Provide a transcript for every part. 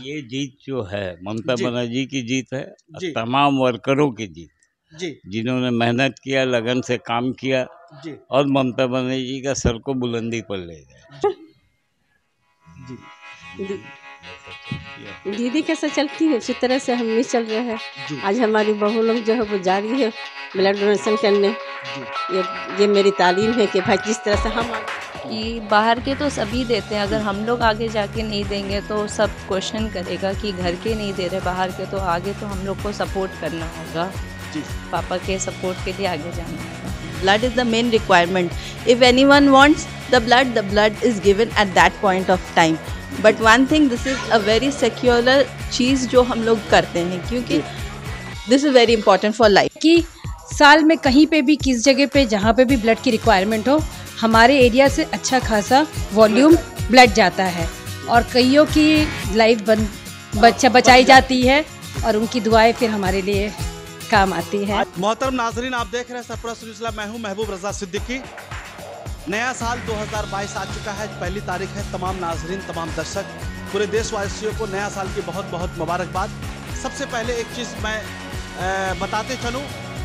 ये जीत जो है ममता जी। बनर्जी की जीत है, जी। तमाम वर्करों की जीत, जी जिन्होंने मेहनत किया, लगन से काम किया जी और ममता बनर्जी का सर को बुलंदी पर ले गए। जी दी, ऐसा चलती है। दीदी कैसे चलती है उसी तरह से हम भी चल रहे हैं। जी आज हमारी बहू लोग जो है वो जा रही है ब्लड डोनेशन करने। जी ये मेरी तालीम है कि भाई जिस तरह से हम कि बाहर के तो सभी देते हैं, अगर हम लोग आगे जाके नहीं देंगे तो सब क्वेश्चन करेगा कि घर के नहीं दे रहे, बाहर के तो आगे तो हम लोग को सपोर्ट करना होगा। जी पापा के सपोर्ट के लिए आगे जाना होगा। Blood is the main requirement. If anyone wants the blood is given at that point of time. But one thing, this is a very secular चीज़ जो हम लोग करते हैं, क्योंकि this is very important for life. कि साल में कहीं पे भी किस जगह पे जहाँ पे भी ब्लड की रिक्वायरमेंट हो, हमारे एरिया से अच्छा खासा वॉल्यूम ब्लड जाता है और कईयों की लाइफ बचाई जाती है और उनकी दुआएं फिर हमारे लिए काम आती है। मोहतरम नाजरीन, आप देख रहे हैं सरफराज सिलसिला। मैं हूं महबूब रजा सिद्दीकी। नया साल 2022 आ चुका है, पहली तारीख है। तमाम नाजरीन, तमाम दर्शक, पूरे देशवासियों को नया साल की बहुत बहुत मुबारकबाद। सबसे पहले एक चीज़ मैं बताते चलूं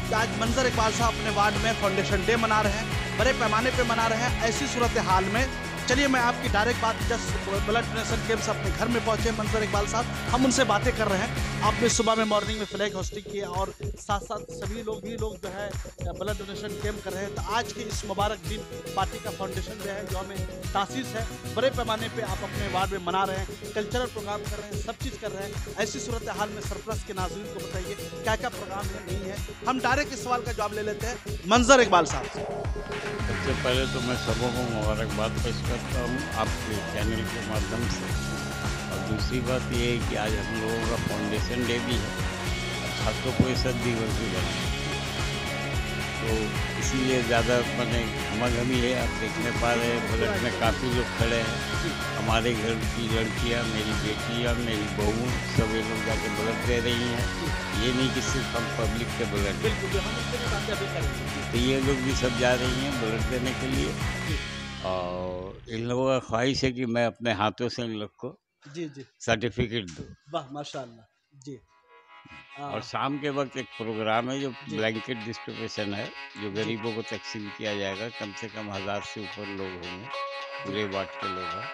कि आज मंजर इकबाल साहब अपने वार्ड में फाउंडेशन डे मना रहे हैं, बड़े पैमाने पे मना रहे हैं। ऐसी सूरत हाल में चलिए मैं आपकी डायरेक्ट बात, जस्ट ब्लड डोनेशन कैंप से अपने घर में पहुंचे मंजर इकबाल साहब, हम उनसे बातें कर रहे हैं। आपने सुबह में मॉर्निंग में फ्लैग होस्टिंग किया और साथ साथ सभी लोग जो है ब्लड डोनेशन कैंप कर रहे हैं। तो आज के इस मुबारक दिन पार्टी का फाउंडेशन जो है यौम तासीस है, बड़े पैमाने पर आप अपने वार्ड में मना रहे हैं, कल्चरल प्रोग्राम कर रहे हैं, सब चीज़ कर रहे हैं। ऐसी सूरत हाल में सरप्लस के नाज़रीन को बताइए क्या क्या प्रोग्राम है, नहीं है। हम डायरेक्ट इस सवाल का जवाब ले लेते हैं मंजर इकबाल साहब से। सबसे पहले तो मैं सबों को मुबारकबाद पेश करता हूँ आपके चैनल के माध्यम से। और दूसरी बात ये है कि आज हम लोगों का फाउंडेशन डे भी है, छात्रों को ये दिवस भी बना, तो इसीलिए ज़्यादा मैंने गमी है। आप देखने पा रहे हैं ब्लड में काफ़ी लोग खड़े हैं। हमारे घर की लड़कियाँ, मेरी बेटियाँ, मेरी बहू, सब ये लोग जाके ब्लड दे रही हैं। ये नहीं कि सिर्फ हम पब्लिक के ब्लड, तो ये लोग भी सब जा रही हैं ब्लड देने के लिए। और इन लोगों का ख्वाहिश है कि मैं अपने हाथों से इन लोग को जी जी सर्टिफिकेट दूँ। वाह माशाल्लाह जी। और शाम के वक्त एक प्रोग्राम है जो ब्लैंकेट डिस्ट्रीब्यूशन है, जो गरीबों को तकसीम किया जाएगा। कम से कम 1000 से ऊपर लोग होंगे, पूरे वार्ड के लोग हैं,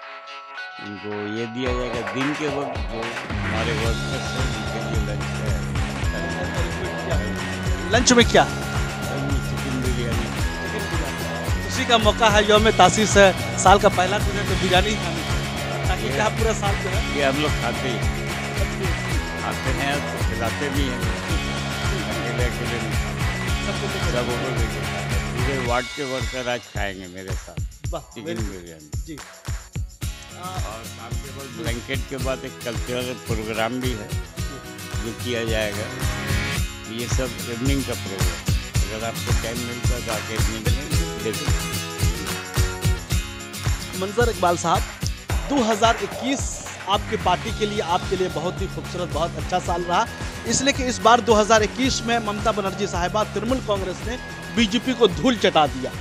उनको ये दिया जाएगा दिन के वक्त जो हमारे वर्कर्स हैं उनके लिए लंच में क्या चिकन बिरयानी। खुशी का मौका है, यौम तासीस है, साल का पहला दिन है, तो बिरयानी खानी है, ताकि क्या पूरा साल जो है ये हम लोग खाते हैं तो खिलाते भी हैं, अकेले अकेले नहीं खाते, सबों को लेके खाते हैं। पूरे वार्ड के वर्कर आज खाएंगे मेरे साथ चिकन बिरयानी जी। और शाम के बाद ब्लैंकेट के बाद एक कल्चरल प्रोग्राम भी है जो किया जाएगा। ये सब इवनिंग का प्रोग्राम, अगर आपको टाइम मिलता है तो आके इवनिंग में देखिए। मंजर इकबाल साहब, 2021 आपकी पार्टी के लिए, आपके लिए बहुत ही खूबसूरत, बहुत अच्छा साल रहा, इसलिए कि इस बार 2021 में ममता बनर्जी साहिबा तृणमूल कांग्रेस ने बीजेपी को धूल चटा दिया।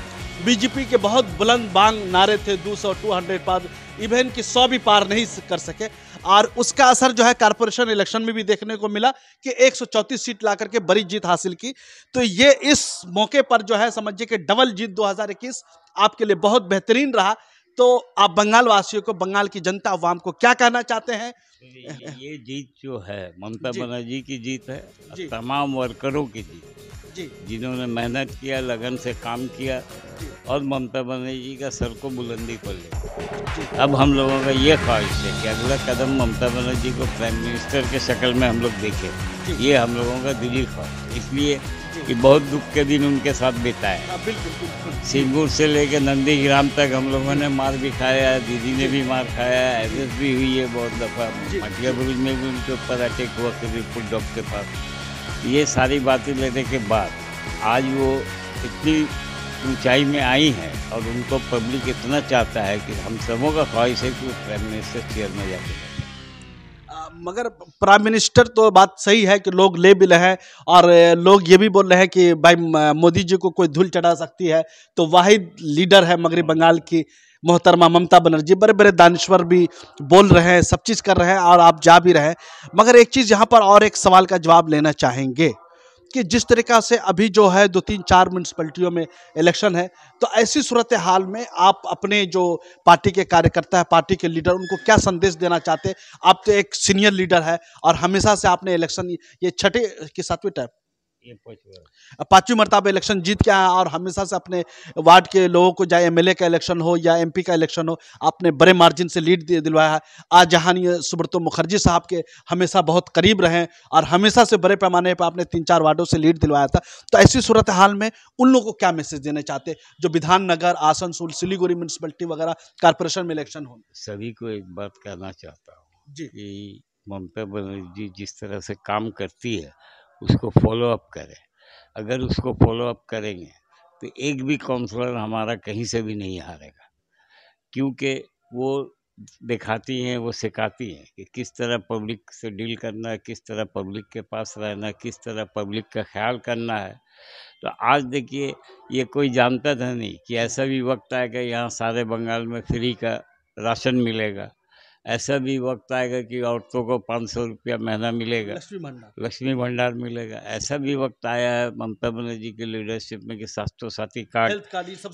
बीजेपी के बहुत बुलंद बांग नारे थे, 200 200 पार, इवन कि 100 भी पार नहीं कर सके। और उसका असर जो है कारपोरेशन इलेक्शन में भी देखने को मिला कि 134 सीट ला करके बड़ी जीत हासिल की। तो ये इस मौके पर जो है समझिए कि डबल जीत 2021 आपके लिए बहुत बेहतरीन रहा। तो आप बंगाल वासियों को, बंगाल की जनता अवाम को क्या कहना चाहते हैं? ये जीत जो है ममता बनर्जी की जीत है, जी। तमाम वर्करों की जीत, जी जिन्होंने मेहनत किया, लगन से काम किया और ममता बनर्जी का सर को बुलंदी पर ले। अब हम लोगों का ये ख्वाहिश है कि अगला कदम ममता बनर्जी को प्राइम मिनिस्टर के शक्ल में हम लोग देखें। ये हम लोगों का दिली ख्वाहिश, इसलिए कि बहुत दुख के दिन उनके साथ बिताए। बिल्कुल बिल्कुल। सिंगूर से लेके नंदीग्राम तक हम लोगों ने मार भी खाया, दीदी ने भी मार खाया, एड्रेस भी हुई है बहुत दफ़ा। मटिया बुरुज में भी उनके ऊपर अटैक हुआ करीबपुर डॉक के पास। ये सारी बातें लेने के बाद आज वो इतनी ऊंचाई में आई हैं और उनको पब्लिक इतना चाहता है कि हम सबों का ख्वाहिश है कि वो प्राइम मिनिस्टर चेयर में जाके बैठे। मगर प्राइम मिनिस्टर तो बात सही है कि लोग ले भी रहे हैं और लोग ये भी बोल रहे हैं कि भाई मोदी जी को कोई धूल चढ़ा सकती है, तो वाहिद लीडर है मगरबी बंगाल की मोहतरमा ममता बनर्जी, बड़े बड़े दानिश्वर भी बोल रहे हैं, सब चीज़ कर रहे हैं और आप जा भी रहे हैं। मगर एक चीज़ यहाँ पर और एक सवाल का जवाब लेना चाहेंगे कि जिस तरीक़ा से अभी जो है 2-3-4 म्यूनसिपैलिटियों में इलेक्शन है, तो ऐसी सूरत हाल में आप अपने जो पार्टी के कार्यकर्ता है, पार्टी के लीडर, उनको क्या संदेश देना चाहते हैं? आप तो एक सीनियर लीडर है और हमेशा से आपने इलेक्शन, ये छठे की 7वीं टाइम, ये 5वीं मरतबा इलेक्शन जीत के आए और हमेशा से अपने वार्ड के लोगों को, चाहे एमएलए का इलेक्शन हो या एमपी का इलेक्शन हो, आपने बड़े मार्जिन से लीड दिलवाया है। आज जहानीय सुब्रतो मुखर्जी साहब के हमेशा बहुत करीब रहे और हमेशा से बड़े पैमाने पर आपने 3-4 वार्डों से लीड दिलवाया था। तो ऐसी सूरत हाल में उन लोगों को क्या मैसेज देना चाहते हैं जो विधाननगर, आसनसोल, सिलीगुड़ी म्यूनसिपैलिटी वगैरह कॉर्पोरेशन में इलेक्शन हो? सभी को एक बात कहना चाहता हूँ जी। कि ममता बनर्जी जिस तरह से काम करती है उसको फॉलो अप करें। अगर उसको फॉलो अप करेंगे तो एक भी काउंसलर हमारा कहीं से भी नहीं हारेगा, क्योंकि वो दिखाती हैं, वो सिखाती हैं कि किस तरह पब्लिक से डील करना है, किस तरह पब्लिक के पास रहना है, किस तरह पब्लिक का ख्याल करना है। तो आज देखिए, ये कोई जानता था नहीं कि ऐसा भी वक्त आएगा यहाँ सारे बंगाल में फ्री का राशन मिलेगा, ऐसा भी वक्त आएगा कि औरतों को 500 रुपया महीना मिलेगा, लक्ष्मी भंडार मिलेगा। ऐसा भी वक्त आया है ममता बनर्जी की लीडरशिप में कि स्वास्थ्य साथी कार्ड,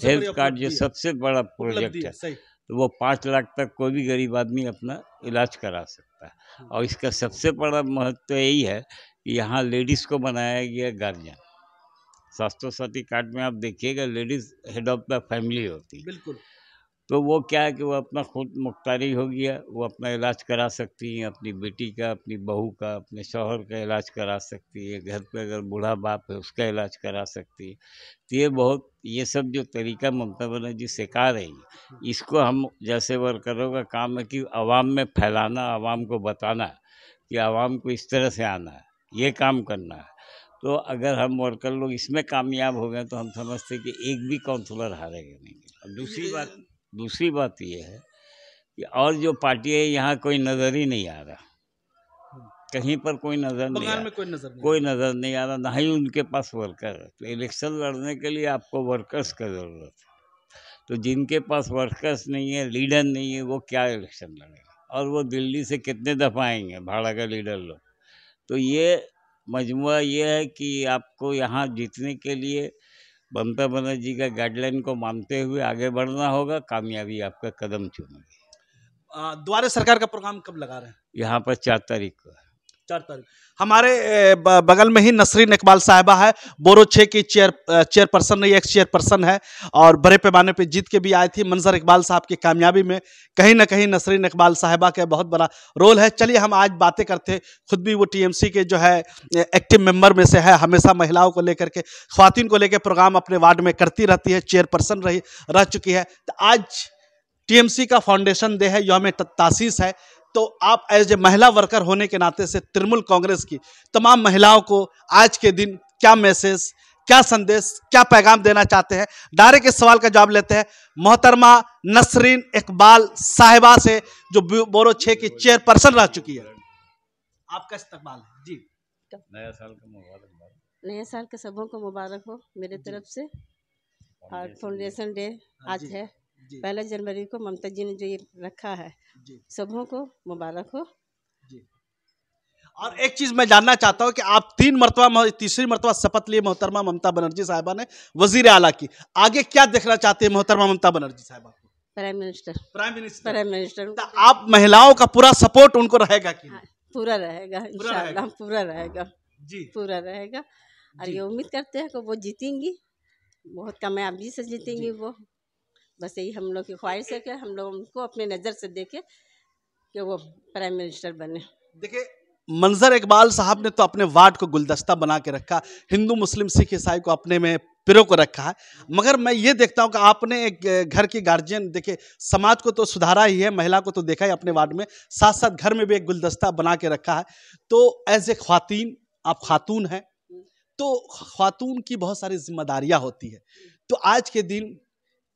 हेल्थ कार्ड जो सबसे बड़ा प्रोजेक्ट है, तो वो 5 लाख तक कोई भी गरीब आदमी अपना इलाज करा सकता है। और इसका सबसे बड़ा महत्व यही है कि यहाँ लेडीज़ को बनाया गया गार्जियन। स्वास्थ्य साथी कार्ड में आप देखिएगा ladies head of the family होती है। बिल्कुल। तो वो क्या है कि वो अपना खुद मुख्तारी हो गया, वो अपना इलाज करा सकती हैं, अपनी बेटी का, अपनी बहू का, अपने शौहर का इलाज करा सकती है, घर पे अगर बूढ़ा बाप है उसका इलाज करा सकती है। तो ये सब जो तरीका ममता बनर्जी सिखा रही है, इसको हम जैसे वर्करों का काम है कि आवाम में फैलाना, आवाम को बताना कि आवाम को इस तरह से आना है, ये काम करना है। तो अगर हम वर्कर लोग इसमें कामयाब हो गए तो हम समझते हैं कि एक भी काउंसलर हारेगा नहीं। और दूसरी बात ये है कि और जो पार्टी है यहाँ कोई नज़र ही नहीं आ रहा, कहीं पर कोई नज़र नहीं आ रहा, कोई नज़र नहीं आ रहा, ना ही उनके पास वर्कर है। तो इलेक्शन लड़ने के लिए आपको वर्कर्स का ज़रूरत है। तो जिनके पास वर्कर्स नहीं है, लीडर नहीं है, वो क्या इलेक्शन लड़ेगा? और वो दिल्ली से कितने दफ़ा आएंगे भाड़ा का लीडर लोग? तो ये मजमुआ ये है कि आपको यहाँ जीतने के लिए ममता बनर्जी का गाइडलाइन को मानते हुए आगे बढ़ना होगा, कामयाबी आपका कदम चूमेगी। द्वारे सरकार का प्रोग्राम कब लगा रहे हैं? यहाँ पर 4 तारीख को है। 4 तारीख। हमारे बगल में ही नसरीन इकबाल साहिबा है, बोरो 6 की चेयरपर्सन रही, एक्स चेयरपर्सन है और बड़े पैमाने पे जीत के भी आई थी। मंजर इकबाल साहब की कामयाबी में कहीं ना कहीं नसरीन इकबाल साहिबा का बहुत बड़ा रोल है। चलिए हम आज बातें करते हैं, खुद भी वो टीएमसी के जो है एक्टिव मेंबर में से है, हमेशा महिलाओं को लेकर के, ख्वातीन को लेकर प्रोग्राम अपने वार्ड में करती रहती है, चेयरपर्सन रह चुकी है। तो आज टीएमसी का फाउंडेशन डे है, यौम तासीस है, तो आप एज ए महिला वर्कर होने के नाते से तृणमूल कांग्रेस की तमाम महिलाओं को आज के दिन क्या मैसेज, क्या संदेश, क्या पैगाम देना चाहते हैं? डायरेक्ट इस सवाल का जवाब लेते हैं मोहतरमा नसरीन इकबाल साहिबा से, जो बोरो 6 की चेयरपर्सन रह चुकी है। आपका इस्तकबाल है जी। नया साल का मुबारक। नए साल के सबों को मुबारक हो मेरे तरफ से। और फाउंडेशन डे आज है 1 जनवरी को, ममता जी ने जो ये रखा है, सबों को मुबारक हो जी। और एक चीज मैं जानना चाहता हूं कि आप तीसरी मरतबा शपथ लिए मोहतरमा ममता बनर्जी साहिबा ने वजीर आला की, आगे क्या देखना चाहते हैं मोहतरमा ममता बनर्जी साहिबा को? Prime minister. तो आप महिलाओं का पूरा सपोर्ट उनको रहेगा कि? पूरा रहेगा इंशाल्लाह, पूरा रहेगा जी, पूरा रहेगा। और ये उम्मीद करते हैं कि वो जीतेंगी, बहुत कामयाबी से जीतेंगी वो। बस यही हम लोग की ख्वाहिश है कि हम लोग उनको अपने नज़र से देखें कि वो प्राइम मिनिस्टर बने। देखिए मंजर इकबाल साहब ने तो अपने वार्ड को गुलदस्ता बना के रखा, हिंदू मुस्लिम सिख ईसाई को अपने में पिरो को रखा है। मगर मैं ये देखता हूँ कि आपने एक घर की गार्जियन, देखिए समाज को तो सुधारा ही है, महिला को तो देखा ही अपने वार्ड में, साथ साथ घर में भी एक गुलदस्ता बना के रखा है। तो एज ए ख्वातीन, आप खातून हैं, तो ख्वातून की बहुत सारी जिम्मेदारियाँ होती है। तो आज के दिन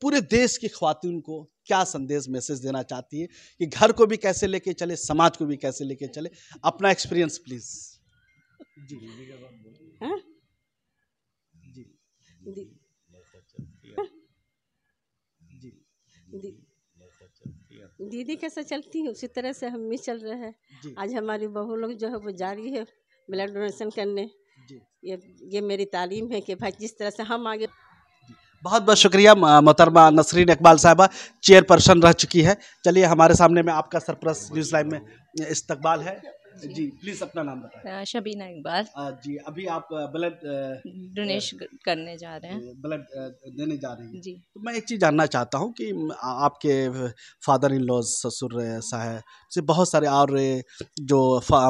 पूरे देश की ख्वातीन को क्या संदेश, मैसेज देना चाहती है कि घर को भी कैसे लेके चले, समाज को भी कैसे लेके चले? अपना एक्सपीरियंस प्लीज। जी हाँ? जी दी- जी चलती है। दीदी कैसे चलती है उसी तरह से हम भी चल रहे हैं। जी। आज हमारी बहू लोग जो है वो जा रही है ब्लड डोनेशन करने। जी। ये मेरी तालीम है कि भाई जिस तरह से हम आगे। बहुत बहुत शुक्रिया मोहतरमा नसरीन इकबाल साहबा चेयरपर्सन रह चुकी है। चलिए हमारे सामने में आपका सरप्राइज न्यूज़ लाइव में इस्तकबाल है। जी प्लीज़ अपना नाम बताएं। शबीना इकबाल जी अभी आप ब्लड डोनेशन करने जा रहे हैं। ब्लड देने जा रही हैं। जी। तो मैं एक चीज़ जानना चाहता हूँ कि आपके फादर इन लॉ ससुर साहब से बहुत सारे और जो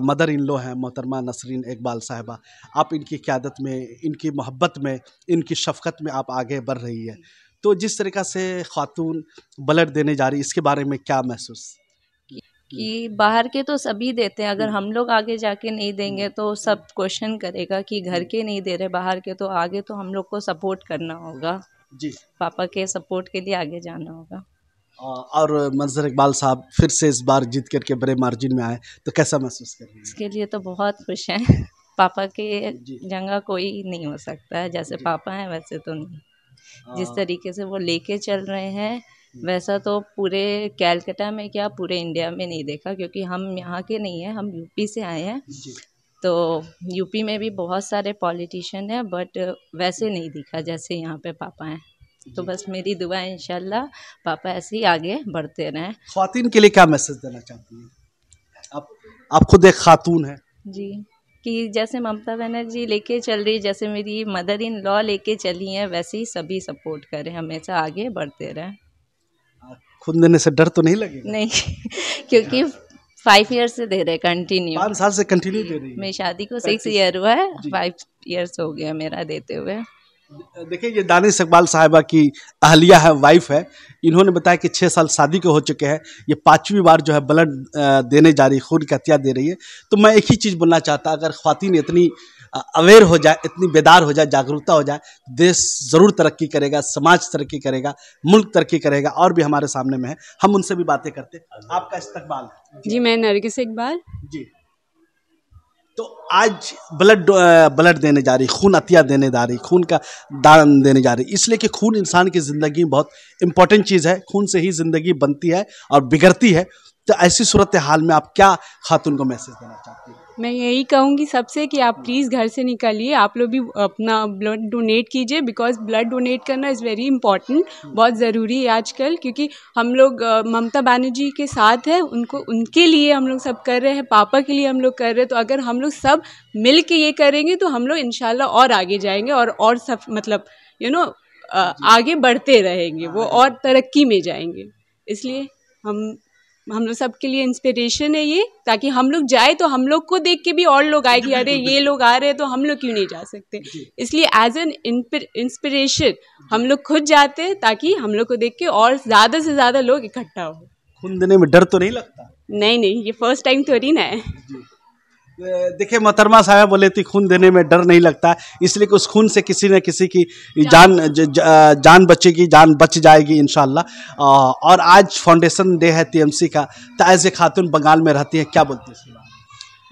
मदर इन लॉ हैं मोहतरमा नसरीन इकबाल साहबा, आप इनकी क़यादत में, इनकी मोहब्बत में, इनकी शफ़क़त में आप आगे बढ़ रही है। तो जिस तरीक़ा से ख़ातून ब्लड देने जा रही है इसके बारे में क्या महसूस? कि बाहर के तो सभी देते हैं, अगर हम लोग आगे जाके नहीं देंगे तो सब क्वेश्चन करेगा कि घर के नहीं दे रहे बाहर के, तो आगे तो हम लोग को सपोर्ट करना होगा। जी। पापा के सपोर्ट के लिए आगे जाना होगा। और मंजर इकबाल साहब फिर से इस बार जीत करके बड़े मार्जिन में आए तो कैसा महसूस कर रही हैं? इसके लिए तो बहुत खुश हैं। पापा के जगह कोई नहीं हो सकता है, जैसे पापा हैं वैसे तो नहीं। जिस तरीके से वो लेके चल रहे हैं वैसा तो पूरे कैलकाटा में क्या पूरे इंडिया में नहीं देखा, क्योंकि हम यहाँ के नहीं हैं, हम यूपी से आए हैं। तो यूपी में भी बहुत सारे पॉलिटिशियन हैं बट वैसे नहीं दिखा जैसे यहाँ पे पापा हैं। तो बस मेरी दुआ है इंशाल्लाह पापा ऐसे ही आगे बढ़ते रहें। ख़वातीन के लिए क्या मैसेज देना चाहती हैं? आप खुद एक खातून हैं। जी, कि जैसे ममता बनर्जी लेके चल रही, जैसे मेरी मदर इन लॉ लेके चली हैं, वैसे ही सभी सपोर्ट करें, हमेशा आगे बढ़ते रहें। खुद देने से डर तो नहीं लगेगा? नहीं क्योंकि 5 ईयर से दे रहे कंटिन्यू। 5 साल से कंटिन्यू दे रही है। मेरी शादी को 6 ईयर हुआ है, 5 ईयर्स हो गया मेरा देते हुए। देखिए ये दानिश इकबाल साहिबा की अहलिया है, वाइफ है। इन्होंने बताया कि 6 साल शादी के हो चुके हैं, ये 5वीं बार जो है ब्लड देने जा रही, खून का हत्या दे रही है। तो मैं एक ही चीज़ बोलना चाहता, अगर ख़वातीन इतनी अवेयर हो जाए, इतनी बेदार हो जाए, जागरूकता हो जाए, देश ज़रूर तरक्की करेगा, समाज तरक्की करेगा, मुल्क तरक्की करेगा। और भी हमारे सामने में है, हम उनसे भी बातें करते हैं। आपका इस्तकबाल है। जी मैं नरगिस इकबाल। जी तो आज ब्लड देने जा रही, खून अतिया देने जा रही, खून का दान देने जा रही, इसलिए कि खून इंसान की ज़िंदगी में बहुत इंपॉर्टेंट चीज़ है। खून से ही ज़िंदगी बनती है और बिगड़ती है। तो ऐसी सूरत हाल में आप क्या खातून को मैसेज देना चाहती हैं? मैं यही कहूँगी सबसे कि आप प्लीज़ घर से निकलिए, आप लोग भी अपना ब्लड डोनेट कीजिए, बिकॉज ब्लड डोनेट करना इज़ वेरी इंपॉर्टेंट, बहुत ज़रूरी है आजकल। क्योंकि हम लोग ममता बनर्जी के साथ हैं, उनके लिए हम लोग सब कर रहे हैं, पापा के लिए हम लोग कर रहे हैं। तो अगर हम लोग सब मिल के ये करेंगे तो हम लोग इंशाल्लाह और आगे जाएंगे और सब मतलब आगे बढ़ते रहेंगे, वो और तरक्की में जाएंगे। इसलिए हम लोग सबके लिए इंस्पिरेशन है ये, ताकि हम लोग जाए तो हम लोग को देख के भी और लोग आए कि अरे ये लोग आ रहे हैं तो हम लोग क्यों नहीं जा सकते। इसलिए एज एन इंस्पिरेशन हम लोग खुद जाते हैं, ताकि हम लोग को देख के और ज़्यादा से ज़्यादा लोग इकट्ठा हो। खून देने में डर तो नहीं लगता? नहीं, ये फर्स्ट टाइम थोड़ी ना है। देखिए मोहतरमा साहब बोले थी खून देने में डर नहीं लगता, इसलिए कि उस खून से किसी न किसी की जान बचेगी, जान बच जाएगी इंशाल्लाह। और आज फाउंडेशन डे है टीएमसी का, तो एज ए खातून बंगाल में रहती है, क्या बोलती है?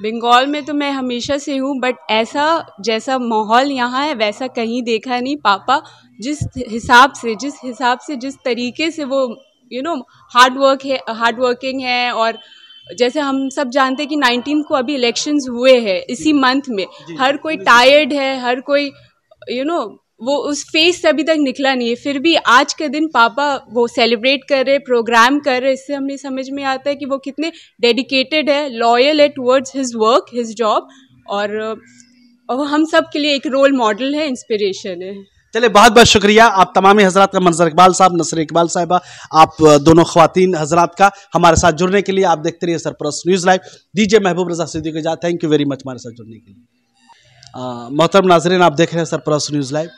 बंगाल में तो मैं हमेशा से हूँ, बट ऐसा जैसा माहौल यहाँ है वैसा कहीं देखा नहीं। पापा जिस हिसाब से जिस तरीके से वो हार्ड वर्किंग है, और जैसे हम सब जानते हैं कि 19 को अभी इलेक्शंस हुए हैं इसी मंथ में, हर कोई टायर्ड है, हर कोई वो उस फेज से अभी तक निकला नहीं है, फिर भी आज के दिन पापा वो सेलिब्रेट कर रहे, प्रोग्राम कर रहे। इससे हमें समझ में आता है कि वो कितने डेडिकेटेड है, लॉयल है towards his work, his job, और हम सब के लिए एक रोल मॉडल है, इंस्पिरेशन है। चलिए बहुत बहुत शुक्रिया आप तमामी हजरात का, मंजर इकबाल साहब, नसर इकबाल साहिबा, आप दोनों ख़वातीन हजरात का हमारे साथ जुड़ने के लिए। आप देखते रहिए सरपरस्त न्यूज़ लाइव। दीजिए महबूब रज़ा सिद्दीकी को थैंक यू वेरी मच हमारे साथ जुड़ने के लिए। मोहतरम नाज़रीन, आप देख रहे हैं सरपरस्त न्यूज़ लाइव।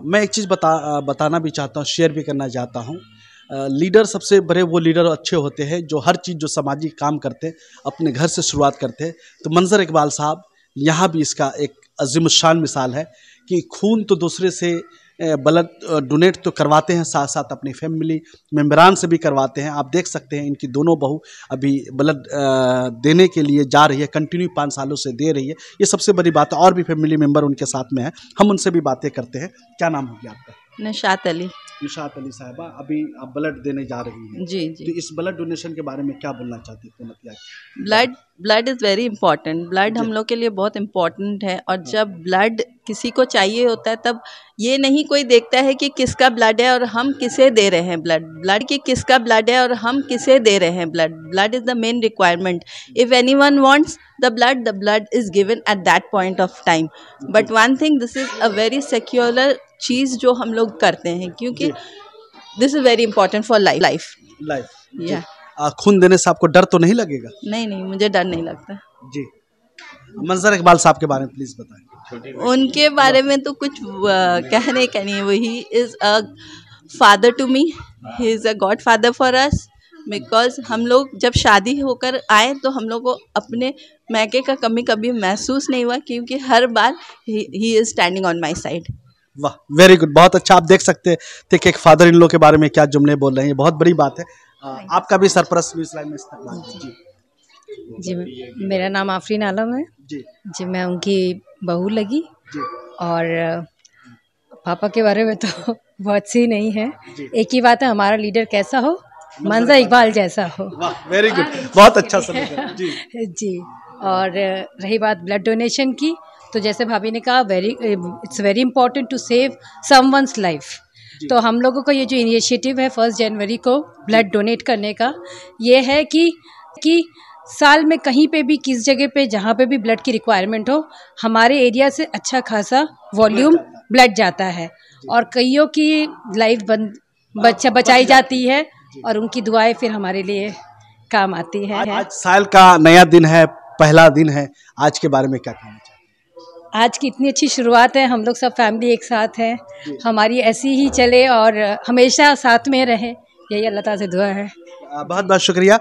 मैं एक चीज़ बताना भी चाहता हूँ, शेयर भी करना चाहता हूँ। लीडर सबसे बड़े वो लीडर अच्छे होते हैं जो हर चीज़, जो सामाजिक काम करते हैं अपने घर से शुरुआत करते हैं। तो मंजर इकबाल साहब यहाँ भी इसका एक अज़ीमुश्शान मिसाल है कि खून तो दूसरे से ब्लड डोनेट तो करवाते हैं, साथ साथ अपनी फैमिली मेम्बरान से भी करवाते हैं। आप देख सकते हैं इनकी दोनों बहू अभी ब्लड देने के लिए जा रही है, कंटिन्यू 5 सालों से दे रही है। ये सबसे बड़ी बात है। और भी फैमिली मेम्बर उनके साथ में है, हम उनसे भी बातें करते हैं। क्या नाम हो गया आपका? निशात अली। निशात अली साहिबा, अभी आप ब्लड देने जा रही हैं। जी तो जी। इस ब्लड डोनेशन के बारे में क्या बोलना चाहती हैं पूर्णतिया? Blood is very important. Blood हम लोग के लिए बहुत इम्पॉर्टेंट है, और जब ब्लड किसी को चाहिए होता है तब ये नहीं कोई देखता है कि किसका ब्लड है और हम किसे दे रहे हैं ब्लड की किसका ब्लड है और हम किसे दे रहे हैं blood is the main requirement. If anyone wants the blood is given at that point of time. But one thing, this is a very secular चीज़ जो हम लोग करते हैं, क्योंकि this is very important for life. या खून देने से आपको डर तो नहीं लगेगा? नहीं, मुझे डर नहीं लगता। जी। मंजर इकबाल साहब के बारे में प्लीज बताएं। उनके बारे में तो कुछ कहने का नहीं है। He is a father to me, he is a god father for us. Because हम लोग जब शादी होकर आए तो हम लोग को अपने मैके का कमी कभी महसूस नहीं हुआ, क्योंकि हर बार he is standing on my side. वाह, वेरी गुड, बहुत अच्छा। आप देख सकते थे कि एक फादर इन लॉ के बारे में क्या जुमले बोल रहे हैं, बहुत बड़ी बात है। आपका भी सरपरस्त न्यूज़ लाइन में इस्तेमाल। जी जी, मेरा नाम आफरीन आलम है। जी, मैं उनकी बहू लगी। और पापा के बारे में तो बहुत सी नहीं है। एक ही बात है, हमारा लीडर कैसा हो, मंजर इकबाल जैसा हो। वाह, वेरी गुड, बहुत अच्छा समझ। जी। और रही बात ब्लड डोनेशन की, तो जैसे भाभी ने कहा, it's very important to save someone's life. तो हम लोगों का ये जो इनिशिएटिव है 1 जनवरी को ब्लड डोनेट करने का, ये है कि साल में कहीं पे भी, किस जगह पे, जहाँ पे भी ब्लड की रिक्वायरमेंट हो, हमारे एरिया से अच्छा खासा वॉल्यूम ब्लड जाता है, और कईयों की लाइफ बचाई जाती है, और उनकी दुआएं फिर हमारे लिए काम आती है। आज साल का नया दिन है, पहला दिन है, आज के बारे में क्या कहना चाहिए? आज की इतनी अच्छी शुरुआत है, हम लोग सब फैमिली एक साथ हैं, हमारी ऐसी ही चले और हमेशा साथ में रहे, यही अल्लाह ताला से दुआ है। बहुत बहुत शुक्रिया।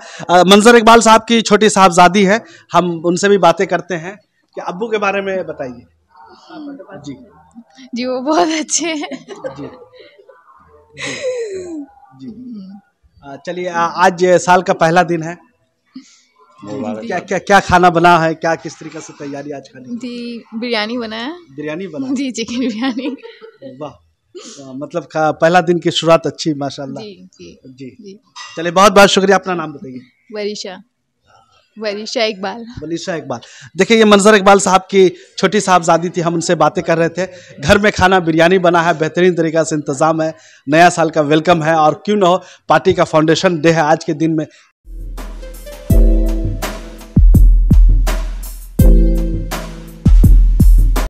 मंजर इकबाल साहब की छोटी साहबजादी है, हम उनसे भी बातें करते हैं कि अब्बू के बारे में बताइए। जी जी, वो बहुत अच्छे हैं। जी जी चलिए, आज साल का पहला दिन है, क्या खाना बना है, क्या किस तरीके से तैयारी आज खाने की? जी, बिरयानी बना है। बिरयानी बना? जी, चिकन बिरयानी। वाह, मतलब पहला दिन की शुरुआत अच्छी, माशाल्लाह। जी। चलिए, बहुत बहुत शुक्रिया। अपना नाम बताइए। वरीशा इकबाल। देखिए, ये मंजर इकबाल साहब की छोटी साहबजादी थी, हम उनसे बातें कर रहे थे। घर में खाना बिरयानी बना है, बेहतरीन तरीका से इंतजाम है, नया साल का वेलकम है, और क्यों ना हो, पार्टी का फाउंडेशन डे है आज के दिन में,